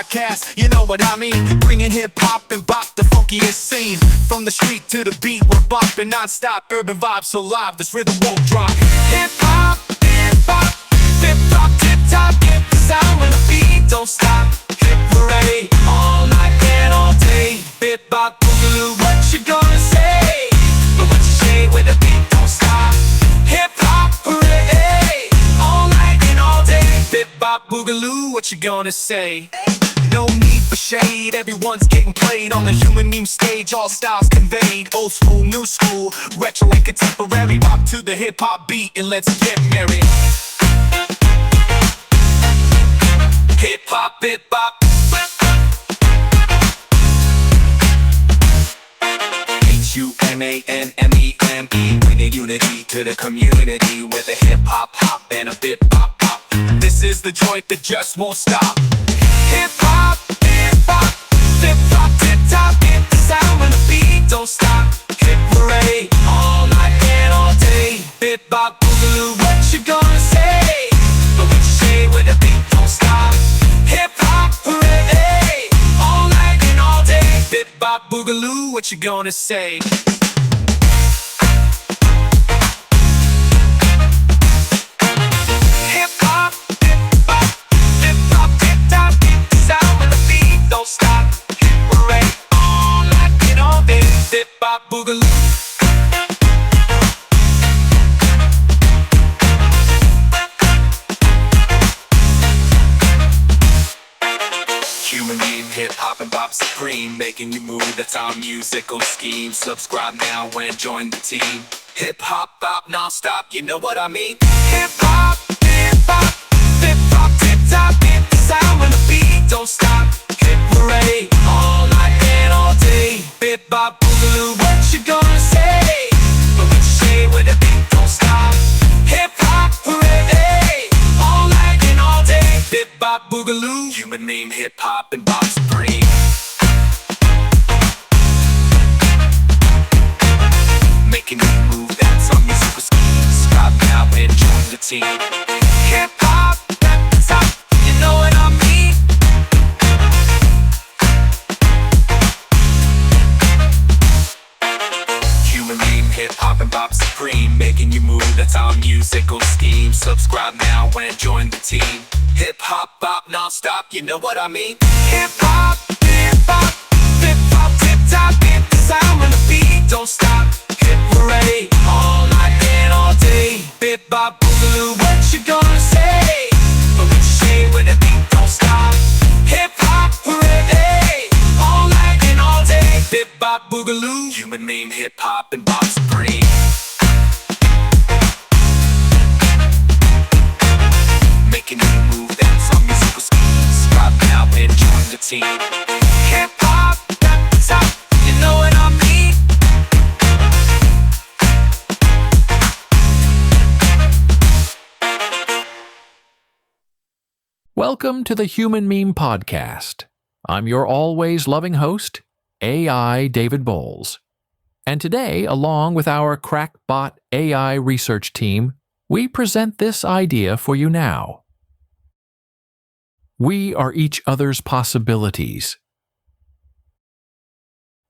podcast, you know what I mean. Bringing hip-hop and bop, the funkiest scene. From the street to the beat, we're bopping non-stop. Urban vibes so live, this rhythm won't drop. Hip-hop, hip-hop, tip-top, tip-top. Get the sound when the beat don't stop. Hip parade, all night and all day. Bip-bop, boogaloo, what you gonna say? But what you say when the beat don't stop? Hip-hop parade, all night and all day. Bip-bop, boogaloo, what you gonna say? No need for shade, everyone's getting played on the human meme stage. All styles conveyed, old school, new school, retro and contemporary. Bop to the hip-hop beat and let's get merry. Hip-hop, hip-hop. Humanmeme, bringing unity to the community with a hip-hop hop and a bip-bop pop. This is the joint that just won't stop. Hip-hop, hip-hop, tip-top, tip-top. Get the sound when the beat don't stop. Hip parade, all night and all day. Bip-bop, boogaloo, what you gonna say? But what you say when the beat don't stop? Hip-hop parade, all night and all day. Bip-bop, boogaloo, what you gonna say? Hip-hop, hip-hop, hip-hop, tip-top. Get the sound when the beat don't stop. Hip parade, all night and all day. Bip-bop, boogaloo. Human being, hip-hop and bop supreme, making you move, that's our musical scheme. Subscribe now and join the team. Hip-hop, bop, non-stop, you know what I mean. Hip-hop, hip-hop, hip-hop, tip-top. Get the sound when the beat don't stop. Hip parade, all night and all day. Bip-bop, boogaloo, what you gonna say? But what you say when the beat don't stop? Hip-hop parade, all night and all day. Bip-bop, boogaloo, human name, hip-hop and bop supreme. Making you move, that's our musical scheme. Subscribe now and join the team. Hip-hop, that's top, you know what I mean. Human name, hip-hop and bop supreme, making you move, that's our musical scheme. Subscribe now and join the team. Hip-hop, bop, non-stop, you know what I mean. Hip-hop, hip-hop, hip-hop, tip-top. Get the sound when the beat don't stop. Hip parade, all night and all day. Bip-bop, boogaloo, what you gonna say? But what you say when the beat don't stop? Hip-hop parade, all night and all day. Bip-bop, boogaloo, human name, hip-hop and bop supreme. Making you move, that's our musical scheme. Subscribe now and join the team. Hip-hop, that's top, you know what I mean. Welcome to the Human Meme Podcast. I'm your always loving host, AI David Bowles. And today, along with our crackbot AI research team, we present this idea for you now. We are each other's possibilities.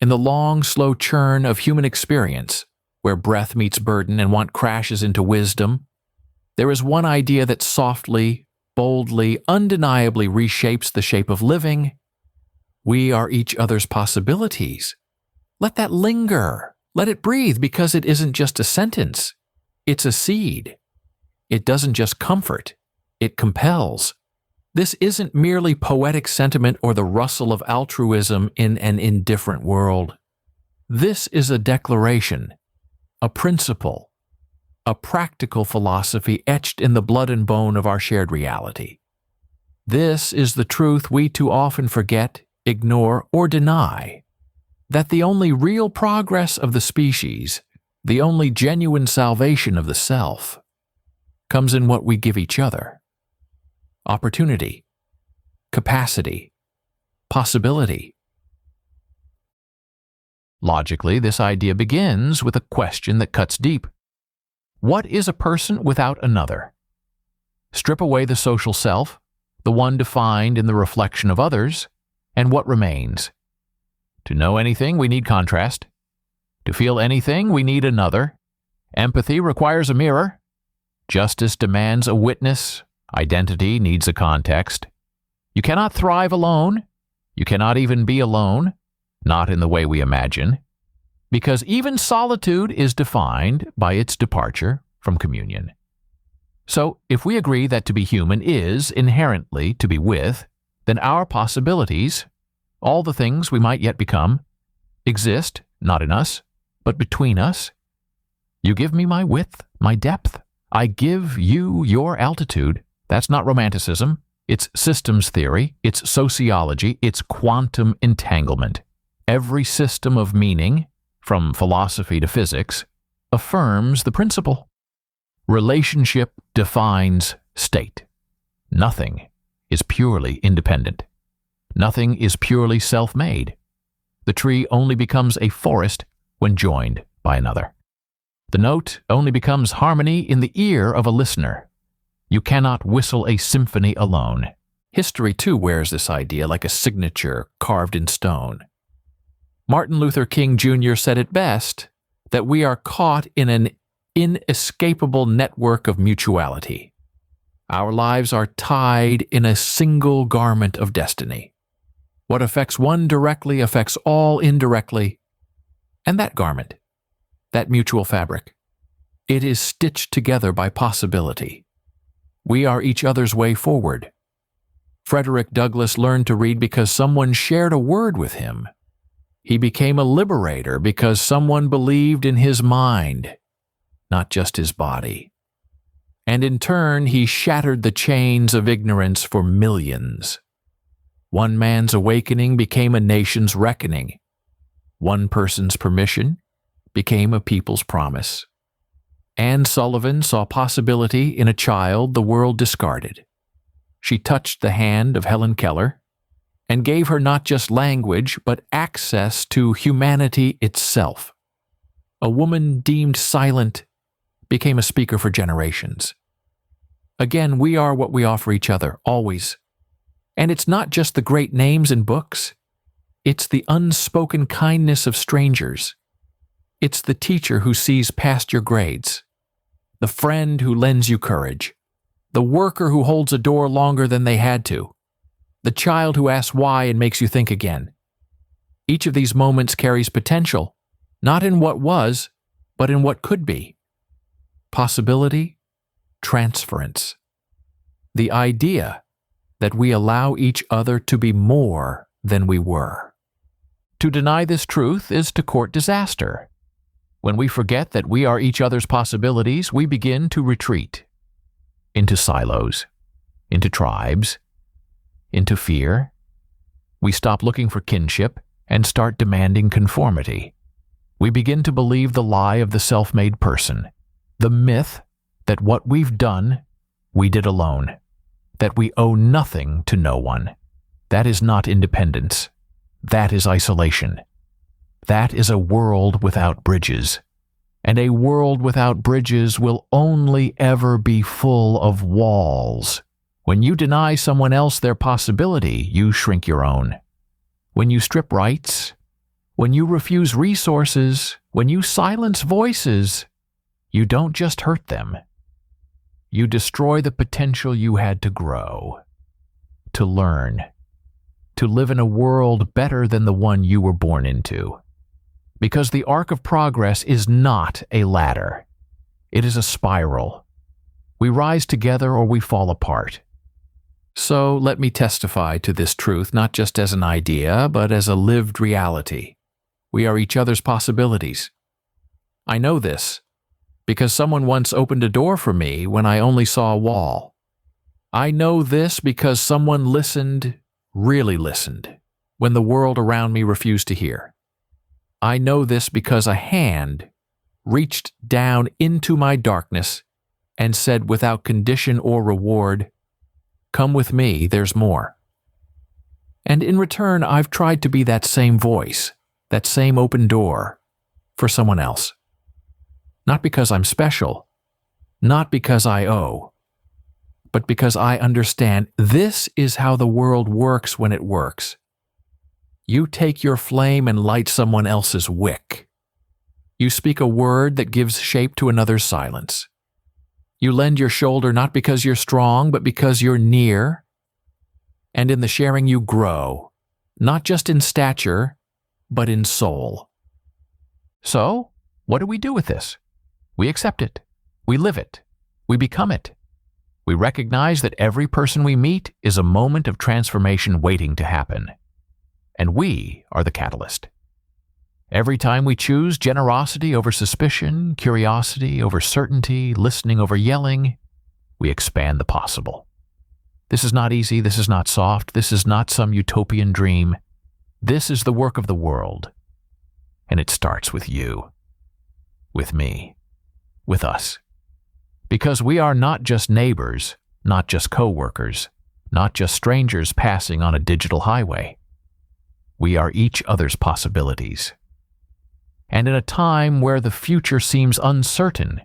In the long, slow churn of human experience, where breath meets burden and want crashes into wisdom, there is one idea that softly, boldly, undeniably reshapes the shape of living. We are each other's possibilities. Let that linger. Let it breathe, because it isn't just a sentence. It's a seed. It doesn't just comfort. It compels. This isn't merely poetic sentiment or the rustle of altruism in an indifferent world. This is a declaration, a principle, a practical philosophy etched in the blood and bone of our shared reality. This is the truth we too often forget, ignore, or deny, that the only real progress of the species, the only genuine salvation of the self, comes in what we give each other. Opportunity, capacity, possibility. Logically, this idea begins with a question that cuts deep. What is a person without another? Strip away the social self, the one defined in the reflection of others, and what remains. To know anything, we need contrast. To feel anything, we need another. Empathy requires a mirror. Justice demands a witness. Identity needs a context. You cannot thrive alone. You cannot even be alone, not in the way we imagine, because even solitude is defined by its departure from communion. So, if we agree that to be human is inherently to be with, then our possibilities, all the things we might yet become, exist not in us, but between us. You give me my width, my depth. I give you your altitude. That's not romanticism. It's systems theory. It's sociology. It's quantum entanglement. Every system of meaning, from philosophy to physics, affirms the principle. Relationship defines state. Nothing is purely independent. Nothing is purely self-made. The tree only becomes a forest when joined by another. The note only becomes harmony in the ear of a listener. You cannot whistle a symphony alone. History, too, wears this idea like a signature carved in stone. Martin Luther King Jr. said it best, that we are caught in an inescapable network of mutuality. Our lives are tied in a single garment of destiny. What affects one directly affects all indirectly. And that garment, that mutual fabric, it is stitched together by possibility. We are each other's way forward. Frederick Douglass learned to read because someone shared a word with him. He became a liberator because someone believed in his mind, not just his body. And in turn, he shattered the chains of ignorance for millions. One man's awakening became a nation's reckoning. One person's permission became a people's promise. Anne Sullivan saw possibility in a child the world discarded. She touched the hand of Helen Keller and gave her not just language, but access to humanity itself. A woman deemed silent became a speaker for generations. Again, we are what we offer each other, always. And it's not just the great names in books. It's the unspoken kindness of strangers. It's the teacher who sees past your grades, the friend who lends you courage, the worker who holds a door longer than they had to, the child who asks why and makes you think again. Each of these moments carries potential, not in what was, but in what could be. Possibility, transference. The idea that we allow each other to be more than we were. To deny this truth is to court disaster. When we forget that we are each other's possibilities, we begin to retreat into silos, into tribes, into fear. We stop looking for kinship and start demanding conformity. We begin to believe the lie of the self-made person, the myth that what we've done, we did alone, that we owe nothing to no one. That is not independence. That is isolation. That is a world without bridges. And a world without bridges will only ever be full of walls. When you deny someone else their possibility, you shrink your own. When you strip rights, when you refuse resources, when you silence voices, you don't just hurt them. You destroy the potential you had to grow, to learn, to live in a world better than the one you were born into. Because the arc of progress is not a ladder. It is a spiral. We rise together or we fall apart. So let me testify to this truth not just as an idea, but as a lived reality. We are each other's possibilities. I know this because someone once opened a door for me when I only saw a wall. I know this because someone listened, really listened, when the world around me refused to hear. I know this because a hand reached down into my darkness and said without condition or reward, "Come with me, there's more." And in return, I've tried to be that same voice, that same open door, for someone else. Not because I'm special, not because I owe, but because I understand this is how the world works when it works. You take your flame and light someone else's wick. You speak a word that gives shape to another's silence. You lend your shoulder not because you're strong, but because you're near. And in the sharing you grow, not just in stature, but in soul. So, what do we do with this? We accept it. We live it. We become it. We recognize that every person we meet is a moment of transformation waiting to happen. And we are the catalyst. Every time we choose generosity over suspicion, curiosity over certainty, listening over yelling, we expand the possible. This is not easy, this is not soft, this is not some utopian dream. This is the work of the world. And it starts with you, with me, with us. Because we are not just neighbors, not just co-workers, not just strangers passing on a digital highway. We are each other's possibilities. And in a time where the future seems uncertain,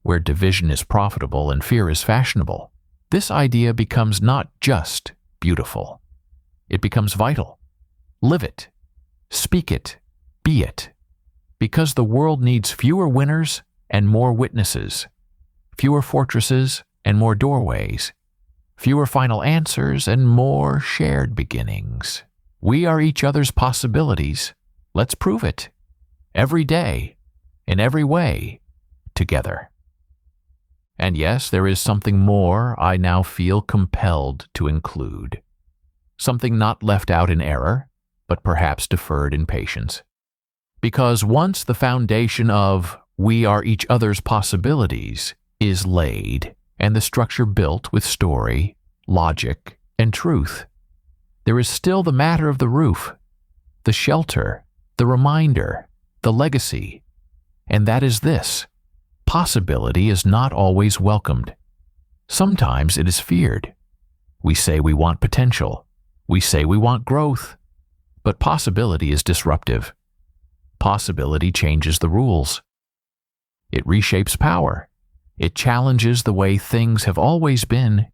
where division is profitable and fear is fashionable, this idea becomes not just beautiful. It becomes vital. Live it. Speak it. Be it. Because the world needs fewer winners and more witnesses, fewer fortresses and more doorways, fewer final answers and more shared beginnings. We are each other's possibilities. Let's prove it. Every day, in every way, together. And yes, there is something more I now feel compelled to include. Something not left out in error, but perhaps deferred in patience. Because once the foundation of we are each other's possibilities is laid, and the structure built with story, logic, and truth, there is still the matter of the roof, the shelter, the reminder, the legacy, and that is this: possibility is not always welcomed. Sometimes it is feared. We say we want potential. We say we want growth. But possibility is disruptive. Possibility changes the rules. It reshapes power. It challenges the way things have always been.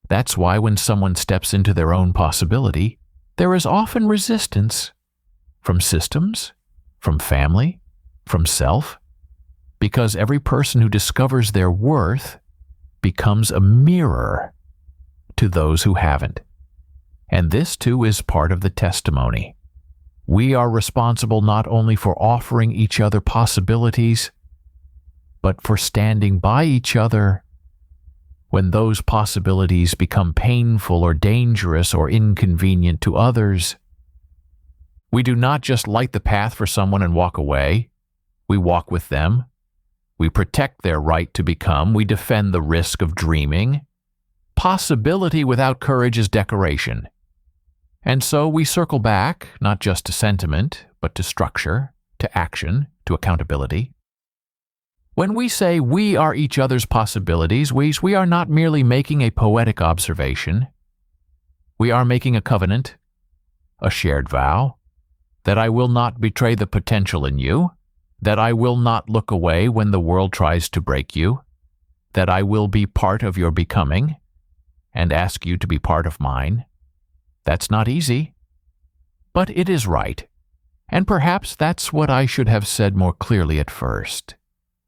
That's why when someone steps into their own possibility, there is often resistance from systems, from family, from self, because every person who discovers their worth becomes a mirror to those who haven't. And this too is part of the testimony. We are responsible not only for offering each other possibilities, but for standing by each other when those possibilities become painful or dangerous or inconvenient to others. We do not just light the path for someone and walk away. We walk with them. We protect their right to become. We defend the risk of dreaming. Possibility without courage is decoration. And so we circle back, not just to sentiment, but to structure, to action, to accountability. When we say we are each other's possibilities, we are not merely making a poetic observation. We are making a covenant, a shared vow, that I will not betray the potential in you, that I will not look away when the world tries to break you, that I will be part of your becoming, and ask you to be part of mine. That's not easy, but it is right. And perhaps that's what I should have said more clearly at first.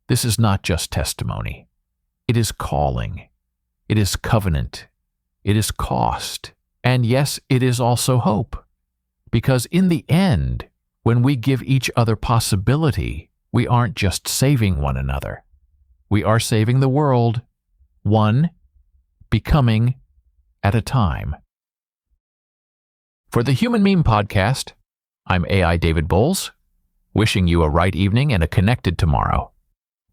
This is not just testimony. It is calling. It is covenant. It is cost. And yes, it is also hope. Because in the end, when we give each other possibility, we aren't just saving one another. We are saving the world, one becoming at a time. For the Human Meme Podcast, I'm AI David Bowles, wishing you a right evening and a connected tomorrow.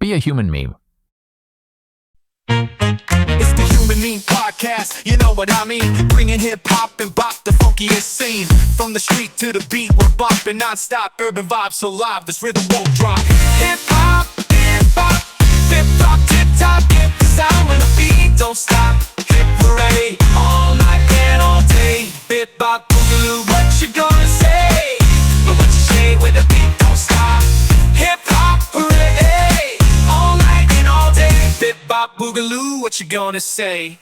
Be a human meme. It's the Human Meme Podcast, you know what I mean? Bringing hip-hop and bop, the funkiest scene. From the street to the beat, we're bumping non-stop. Urban vibes so live, this rhythm won't drop. Hip-hop, hip-hop, flip-flop, tip-top. Get the sound when the beat don't stop. Hit parade, all night and all day. Bit-bop, boogaloo, what you gonna say? But what you say when the beat don't stop? Hip-hop, parade, all night and all day. Bit-bop, boogaloo, what what you gonna say?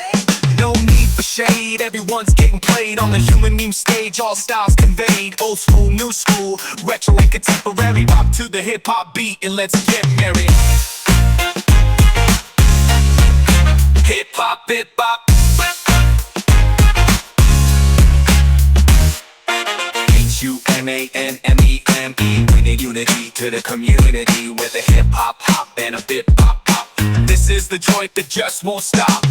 No need for shade, everyone's getting played on the human meme stage. All styles conveyed, old school, new school, retro and contemporary. Pop to the hip-hop beat and let's get merry. Hip-hop, hip-hop. Humanmeme, bringing unity to the community with a hip-hop hop and a bit-pop pop. This is the joint that just won't stop.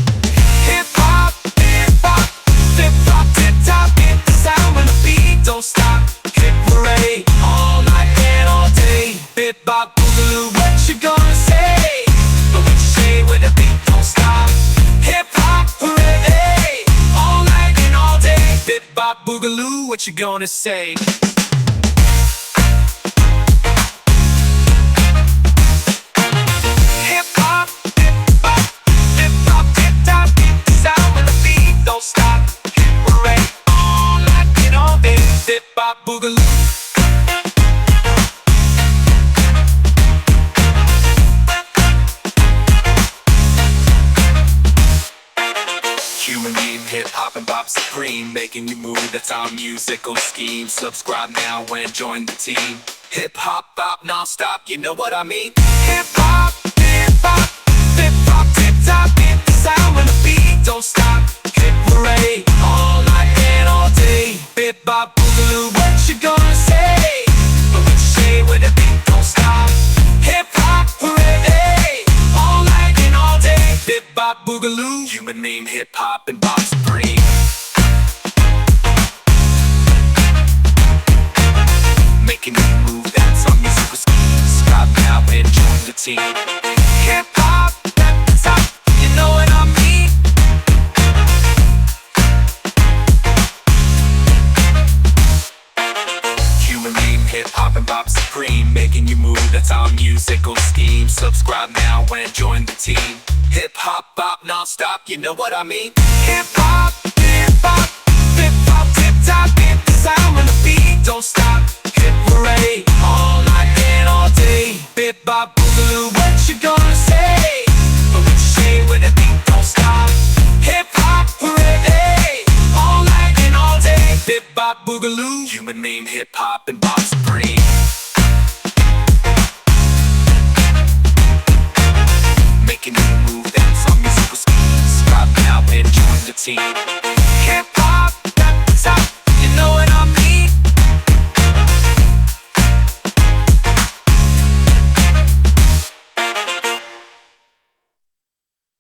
Hip-hop, hip-hop, flip-flop, tip-top, hit the sound when the beat don't stop. Hit parade, all night and all day. Bit-bop, boogaloo, what you gonna say? But what you say when the beat don't stop? Hip-hop, parade, all night and all day. Bit-bop, boogaloo, what you gonna say? Bop boogaloo. Human being, hip hop and bop supreme, making you move, that's our musical scheme. Subscribe now and join the team. Hip hop bop non-stop, you know what I mean? Hip hop, hip hop, flip flop, tip top, hit the sound when the beat don't stop. Hit parade, all night and all day. Bip bop boogaloo, what you gonna say? But what you say when the beat don't stop? Hip hop parade, all night and all day. Bip bop boogaloo, human name hip hop and bop supreme. Making you move, that's our musical scheme. Subscribe now and join the team. Hip hop at the top, you know what I mean? Human name, hip hop and bop supreme, making you move, that's our musical scheme. Subscribe now and join the team. Hip hop bop non-stop, you know what I mean? Hip hop, flip flop, tip top, hit the sound when the beat don't stop. Hit parade, all night and all day. Bip bop boogaloo, what you gonna say? But what you say when the beat don't stop? Hip hop parade, all night and all day. Bip bop boogaloo, human name hip hop and bop supreme. Making you move, that's our musical scheme. Subscribe now and join the team.